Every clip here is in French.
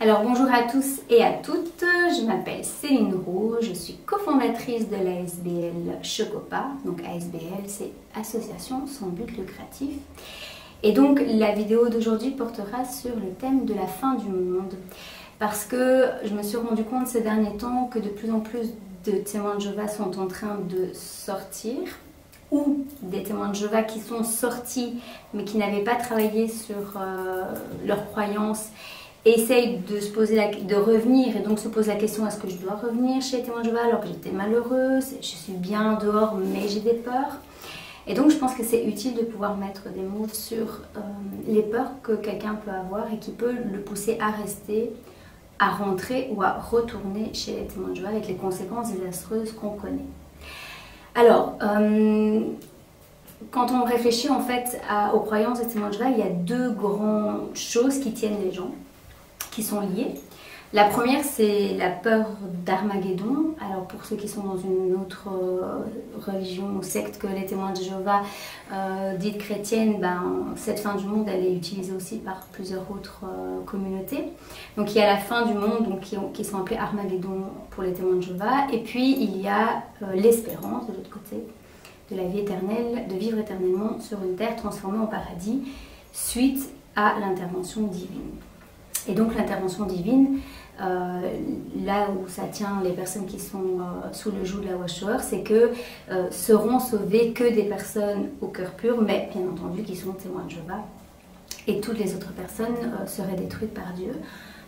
Alors bonjour à tous et à toutes, je m'appelle Céline Roux, je suis cofondatrice de l'ASBL Chocopa. Donc ASBL c'est Association sans but lucratif. Et donc la vidéo d'aujourd'hui portera sur le thème de la fin du monde. Parce que je me suis rendu compte ces derniers temps que de plus en plus de témoins de Jéhovah sont en train de sortir, ou des témoins de Jéhovah qui sont sortis mais qui n'avaient pas travaillé sur leurs croyances, essayent de se poser de revenir et donc se posent la question: est-ce que je dois revenir chez les témoins de Jéhovah alors que j'étais malheureuse, je suis bien dehors mais j'ai des peurs. Et donc je pense que c'est utile de pouvoir mettre des mots sur les peurs que quelqu'un peut avoir et qui peut le pousser à rester, à rentrer ou à retourner chez les témoins de Jéhovah avec les conséquences désastreuses qu'on connaît. Alors, quand on réfléchit en fait aux croyances des témoins de Jéhovah, il y a deux grandes choses qui tiennent les gens, qui sont liées. La première, c'est la peur d'Armageddon. Alors pour ceux qui sont dans une autre religion ou secte que les témoins de Jéhovah, dites chrétiennes, cette fin du monde, elle est utilisée aussi par plusieurs autres communautés. Donc il y a la fin du monde, donc, qui sont appelés Armageddon pour les témoins de Jéhovah. Et puis il y a l'espérance de l'autre côté, de la vie éternelle, de vivre éternellement sur une terre transformée en paradis, suite à l'intervention divine. Et donc l'intervention divine, là où ça tient les personnes qui sont sous le joug de la Watchtower, c'est que seront sauvées que des personnes au cœur pur, mais bien entendu qui sont témoins de Jéhovah. Et toutes les autres personnes seraient détruites par Dieu.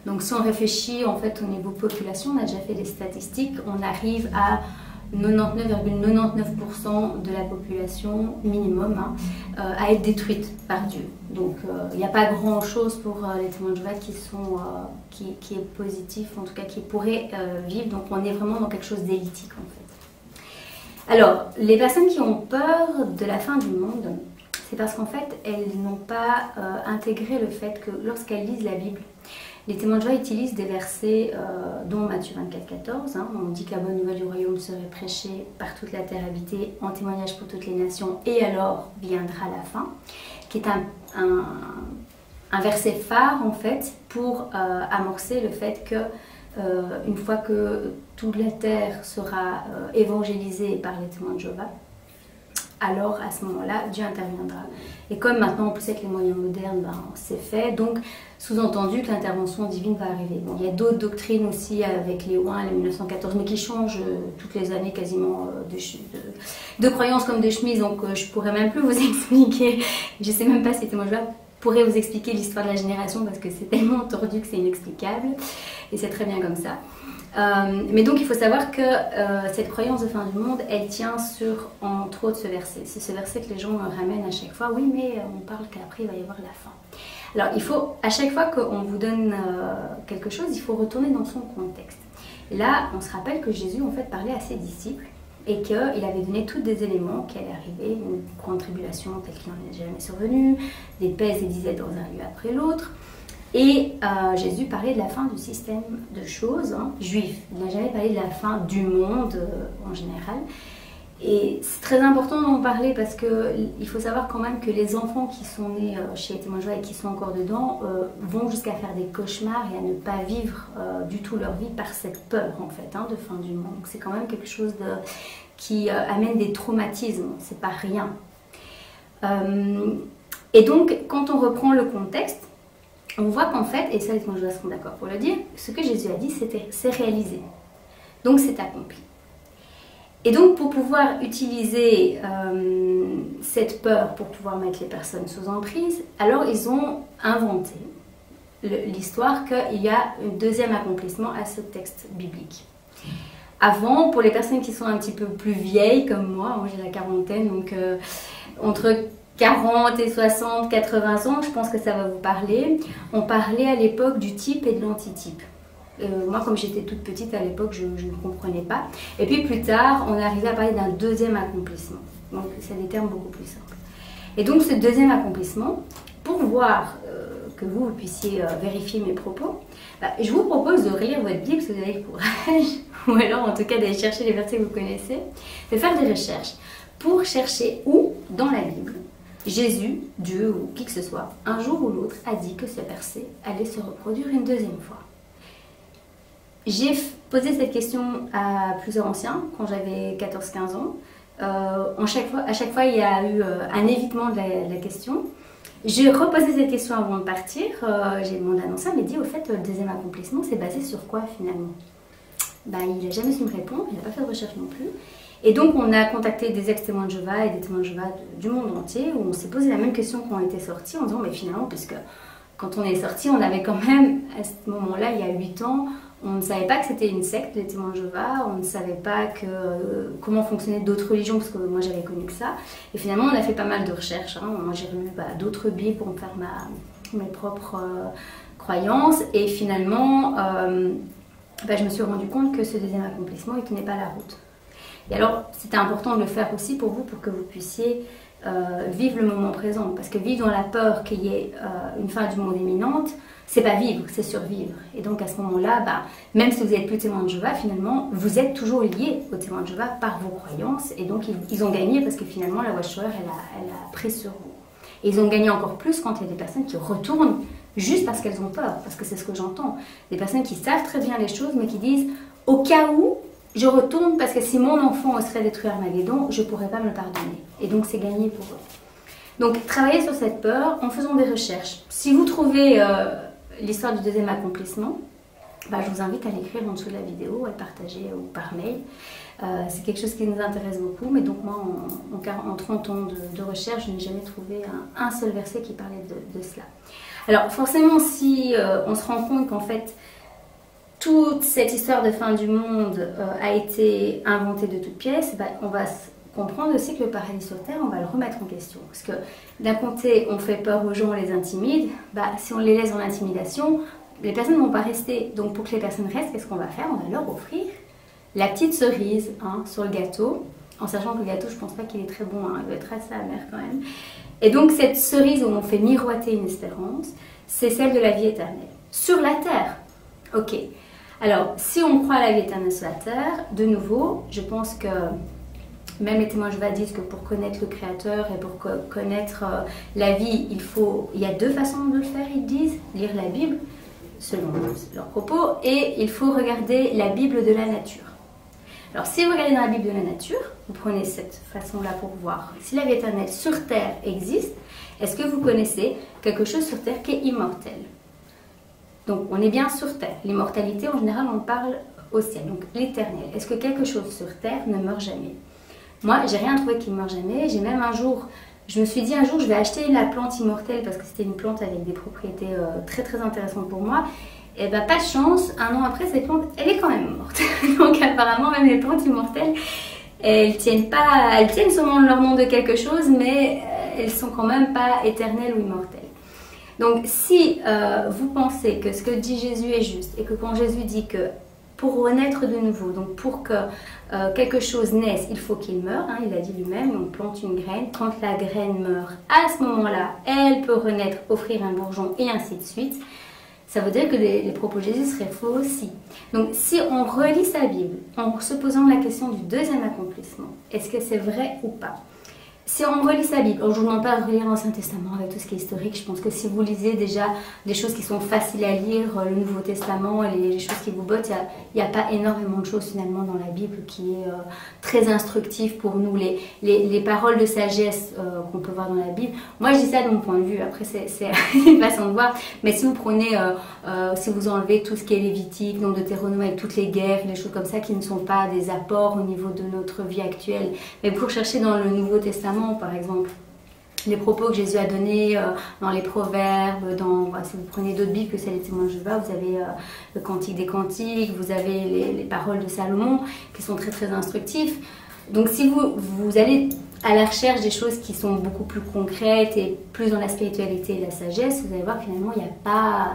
Donc si on réfléchit en fait au niveau population, on a déjà fait des statistiques, on arrive à 99,99% de la population minimum à être détruite par Dieu. Donc il n'y a pas grand chose pour les témoins de Jéhovah qui est positif, en tout cas qui pourrait vivre. Donc on est vraiment dans quelque chose d'élitique en fait. Alors les personnes qui ont peur de la fin du monde, c'est parce qu'en fait elles n'ont pas intégré le fait que lorsqu'elles lisent la Bible, les témoins de Jéhovah utilisent des versets dont Matthieu 24,14. On dit que la bonne nouvelle du royaume serait prêchée par toute la terre habitée en témoignage pour toutes les nations, et alors viendra la fin, qui est un verset phare en fait pour amorcer le fait que une fois que toute la terre sera évangélisée par les témoins de Jéhovah, alors à ce moment-là, Dieu interviendra. Et comme maintenant, en plus avec les moyens modernes, c'est fait, donc sous-entendu que l'intervention divine va arriver. Bon, il y a d'autres doctrines aussi avec les Ouins, les 1914, mais qui changent toutes les années quasiment de croyances comme de chemises, donc je pourrais même plus vous expliquer, je sais même pas si témoins de Jéhovah pourrait vous expliquer l'histoire de la génération parce que c'est tellement tordu que c'est inexplicable, et c'est très bien comme ça. Mais donc il faut savoir que cette croyance de fin du monde, elle tient sur, entre autres, ce verset. C'est ce verset que les gens ramènent à chaque fois. Oui, mais on parle qu'après il va y avoir la fin. Alors il faut, à chaque fois qu'on vous donne quelque chose, il faut retourner dans son contexte. Là, on se rappelle que Jésus en fait parlait à ses disciples et qu'il avait donné tous des éléments qui allaient arriver, une grande tribulation telle qu'il n'en est jamais survenue, des pestes et disettes dans un lieu après l'autre. Et Jésus parlait de la fin du système de choses juif. Il n'a jamais parlé de la fin du monde en général. Et c'est très important d'en parler parce qu'il faut savoir quand même que les enfants qui sont nés chez les témoins de Jéhovah et qui sont encore dedans vont jusqu'à faire des cauchemars et à ne pas vivre du tout leur vie par cette peur en fait de fin du monde. Donc c'est quand même quelque chose qui amène des traumatismes, c'est pas rien. Et donc quand on reprend le contexte, on voit qu'en fait, et ça les témoins de Jéhovah seront d'accord pour le dire, ce que Jésus a dit, c'est réalisé. Donc c'est accompli. Et donc pour pouvoir utiliser cette peur pour pouvoir mettre les personnes sous emprise, alors ils ont inventé l'histoire qu'il y a un deuxième accomplissement à ce texte biblique. Avant, pour les personnes qui sont un petit peu plus vieilles comme moi j'ai la quarantaine, donc entre 40 et 60, 80 ans, je pense que ça va vous parler. On parlait à l'époque du type et de l'antitype. Moi, comme j'étais toute petite à l'époque, je ne comprenais pas. Et puis plus tard, on est arrivé à parler d'un deuxième accomplissement. Donc, c'est des termes beaucoup plus simples. Et donc, ce deuxième accomplissement, pour voir que vous puissiez vérifier mes propos, je vous propose de relire votre Bible si vous avez le courage, ou alors en tout cas d'aller chercher les versets que vous connaissez, de faire des recherches pour chercher où, dans la Bible, Jésus, Dieu ou qui que ce soit, un jour ou l'autre, a dit que ce verset allait se reproduire une deuxième fois. j'ai posé cette question à plusieurs anciens quand j'avais 14-15 ans. À chaque fois, il y a eu un évitement de la question. J'ai reposé cette question avant de partir. J'ai demandé à un ancien, mais dit au fait, le deuxième accomplissement, c'est basé sur quoi finalement? Bah, il n'a jamais su me répondre, il n'a pas fait de recherche non plus. Et donc, on a contacté des ex-témoins de Jéhovah et des témoins de Jéhovah du monde entier, où on s'est posé la même question quand on était sortis, en disant, mais finalement, puisque quand on est sortis, on avait quand même, à ce moment-là, il y a 8 ans, on ne savait pas que c'était une secte, les témoins de Jéhovah, on ne savait pas comment fonctionnaient d'autres religions, parce que moi, j'avais connu que ça. Et finalement, on a fait pas mal de recherches. Hein. Moi, j'ai lu d'autres bibles pour me faire mes propres croyances. Et finalement, je me suis rendu compte que ce deuxième accomplissement, il ne tenait pas la route. Et alors, c'était important de le faire aussi pour vous, pour que vous puissiez vivre le moment présent. Parce que vivre dans la peur qu'il y ait une fin du monde imminente, c'est pas vivre, c'est survivre. Et donc à ce moment-là, même si vous n'êtes plus témoin de Jéhovah, finalement, vous êtes toujours lié aux témoins de Jéhovah par vos croyances. Et donc ils ont gagné parce que finalement, la Watchtower, elle a pris sur vous. Et ils ont gagné encore plus quand il y a des personnes qui retournent juste parce qu'elles ont peur. Parce que c'est ce que j'entends. Des personnes qui savent très bien les choses, mais qui disent, au cas où, je retourne parce que si mon enfant serait détruit Armageddon, je ne pourrais pas me le pardonner. Et donc c'est gagné pour eux. Donc travaillez sur cette peur en faisant des recherches. Si vous trouvez l'histoire du deuxième accomplissement, je vous invite à l'écrire en dessous de la vidéo, à le partager ou par mail. C'est quelque chose qui nous intéresse beaucoup, mais donc moi en 30 ans de recherche, je n'ai jamais trouvé un seul verset qui parlait de cela. Alors forcément, si on se rend compte qu'en fait, toute cette histoire de fin du monde a été inventée de toutes pièces, on va comprendre aussi que le paradis sur terre, on va le remettre en question. Parce que d'un côté, on fait peur aux gens, on les intimide. Si on les laisse dans l'intimidation, les personnes ne vont pas rester. Donc pour que les personnes restent, qu'est-ce qu'on va faire? On va leur offrir la petite cerise sur le gâteau. En sachant que le gâteau, je ne pense pas qu'il est très bon, il va être assez amer quand même. Et donc cette cerise où on fait miroiter une espérance, c'est celle de la vie éternelle. Sur la terre. Ok. Alors, si on croit à la vie éternelle sur la terre, de nouveau, je pense que même les témoins de Jéhovah disent que pour connaître le Créateur et pour connaître la vie, il y a 2 façons de le faire, ils disent. Lire la Bible, selon leurs propos, et il faut regarder la Bible de la nature. Alors, si vous regardez dans la Bible de la nature, vous prenez cette façon-là pour voir si la vie éternelle sur terre existe, est-ce que vous connaissez quelque chose sur terre qui est immortel? Donc, on est bien sur terre. L'immortalité, en général, on parle au ciel. Donc, l'éternel. Est-ce que quelque chose sur terre ne meurt jamais? Moi, j'ai rien trouvé qui ne meurt jamais. J'ai même je me suis dit un jour, je vais acheter la plante immortelle parce que c'était une plante avec des propriétés très très intéressantes pour moi. Et pas de chance, 1 an après, cette plante, elle est quand même morte. Donc, apparemment, même les plantes immortelles, elles tiennent sûrement leur nom de quelque chose, mais elles sont quand même pas éternelles ou immortelles. Donc, si vous pensez que ce que dit Jésus est juste et que quand Jésus dit que pour renaître de nouveau, donc pour que quelque chose naisse, il faut qu'il meure, il a dit lui-même, on plante une graine, quand la graine meurt, à ce moment-là, elle peut renaître, offrir un bourgeon et ainsi de suite. Ça veut dire que les propos de Jésus seraient faux aussi. Donc, si on relit sa Bible en se posant la question du deuxième accomplissement, est-ce que c'est vrai ou pas? Si on relit sa Bible, je ne vous demande pas de relire l'Ancien Testament avec tout ce qui est historique, je pense que si vous lisez déjà des choses qui sont faciles à lire, le Nouveau Testament et les choses qui vous bottent, il n'y a pas énormément de choses finalement dans la Bible qui est très instructive pour nous, les paroles de sagesse qu'on peut voir dans la Bible. Moi je dis ça de mon point de vue, après c'est une façon de voir, mais si vous prenez, si vous enlevez tout ce qui est Lévitique, donc Deutéronome avec toutes les guerres, les choses comme ça qui ne sont pas des apports au niveau de notre vie actuelle, mais pour chercher dans le Nouveau Testament, par exemple, les propos que Jésus a donnés dans les Proverbes, si vous prenez d'autres Bibles que celles des témoins de Jéhovah, vous avez le Cantique des Cantiques, vous avez les paroles de Salomon qui sont très très instructifs. Donc si vous allez à la recherche des choses qui sont beaucoup plus concrètes et plus dans la spiritualité et la sagesse, vous allez voir que finalement il n'y a pas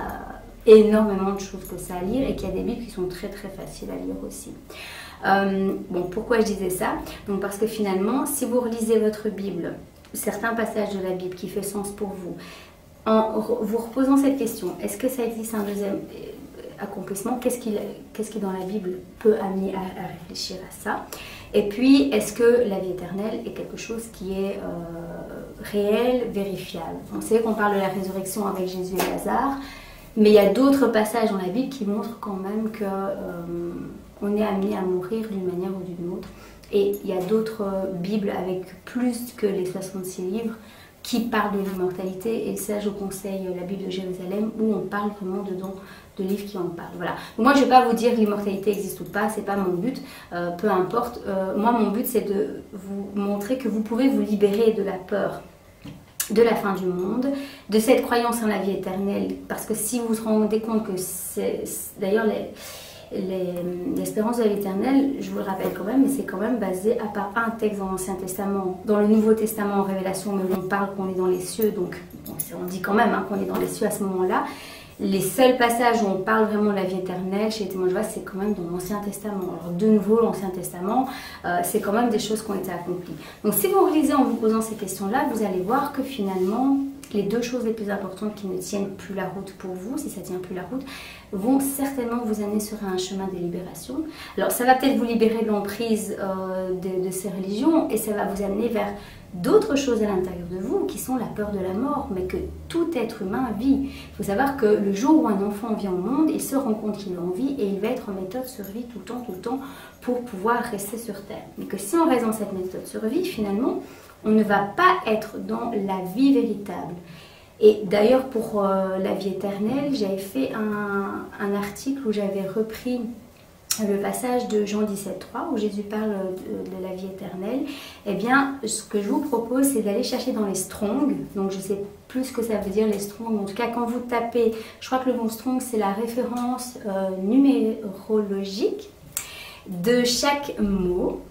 énormément de choses que ça à lire et qu'il y a des Bibles qui sont très très faciles à lire aussi. Pourquoi je disais ça? Donc parce que finalement, si vous relisez votre Bible, certains passages de la Bible qui fait sens pour vous, en vous reposant cette question, est-ce que ça existe un deuxième accomplissement? Qu'est-ce qui dans la Bible peut amener à réfléchir à ça? Et puis, est-ce que la vie éternelle est quelque chose qui est réel, vérifiable? Vous savez qu'on parle de la résurrection avec Jésus et Lazare. Mais il y a d'autres passages dans la Bible qui montrent quand même que on est amené à mourir d'une manière ou d'une autre. Et il y a d'autres Bibles avec plus que les 66 livres qui parlent de l'immortalité. Et ça, je conseille la Bible de Jérusalem où on parle vraiment dedans de livres qui en parlent. Voilà. Moi, je ne vais pas vous dire l'immortalité existe ou pas, c'est pas mon but, peu importe. Moi, mon but, c'est de vous montrer que vous pouvez vous libérer de la peur de la fin du monde, de cette croyance en la vie éternelle, parce que si vous vous rendez compte que c'est d'ailleurs l'espérance de l'éternel, je vous le rappelle quand même, mais c'est quand même basé à part un texte dans l'Ancien Testament, dans le Nouveau Testament en Révélation, mais on parle qu'on est dans les cieux, donc on dit quand même qu'on est dans les cieux à ce moment-là. Les seuls passages où on parle vraiment de la vie éternelle chez les témoins de Jéhovah, c'est quand même dans l'Ancien Testament. Alors de nouveau, l'Ancien Testament, c'est quand même des choses qui ont été accomplies. Donc si vous relisez en vous posant ces questions-là, vous allez voir que finalement, les deux choses les plus importantes qui ne tiennent plus la route pour vous, si ça ne tient plus la route, vont certainement vous amener sur un chemin de libération. Alors ça va peut-être vous libérer de l'emprise de ces religions et ça va vous amener vers d'autres choses à l'intérieur de vous qui sont la peur de la mort, mais que tout être humain vit. Il faut savoir que le jour où un enfant vient au monde, il se rend compte qu'il est en vie et il va être en méthode survie tout le temps, pour pouvoir rester sur Terre. Mais que si on reste dans cette méthode survie, finalement, on ne va pas être dans la vie véritable. Et d'ailleurs, pour la vie éternelle, j'avais fait un article où j'avais repris le passage de Jean 17,3 où Jésus parle de la vie éternelle. Eh bien, ce que je vous propose, c'est d'aller chercher dans les Strong. Donc, je ne sais plus ce que ça veut dire les Strong. En tout cas, quand vous tapez, je crois que le mot Strong, c'est la référence numérologique de chaque mot.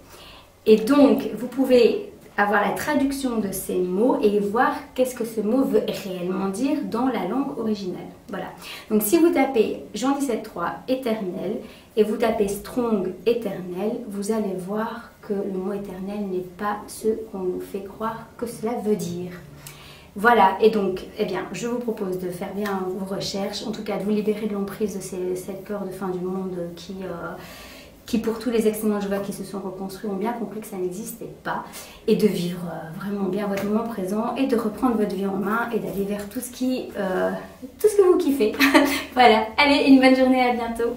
Et donc, vous pouvez avoir la traduction de ces mots et voir qu'est-ce que ce mot veut réellement dire dans la langue originale. Voilà. Donc si vous tapez Jean 17,3 éternel et vous tapez Strong éternel, vous allez voir que le mot éternel n'est pas ce qu'on nous fait croire que cela veut dire. Voilà, et donc, eh bien, je vous propose de faire bien vos recherches, en tout cas de vous libérer de l'emprise de cette peur de fin du monde qui pour tous les ex-témoins de Jéhovah qui se sont reconstruits ont bien compris que ça n'existait pas, et de vivre vraiment bien votre moment présent et de reprendre votre vie en main et d'aller vers tout ce que vous kiffez. Voilà, allez, une bonne journée, à bientôt.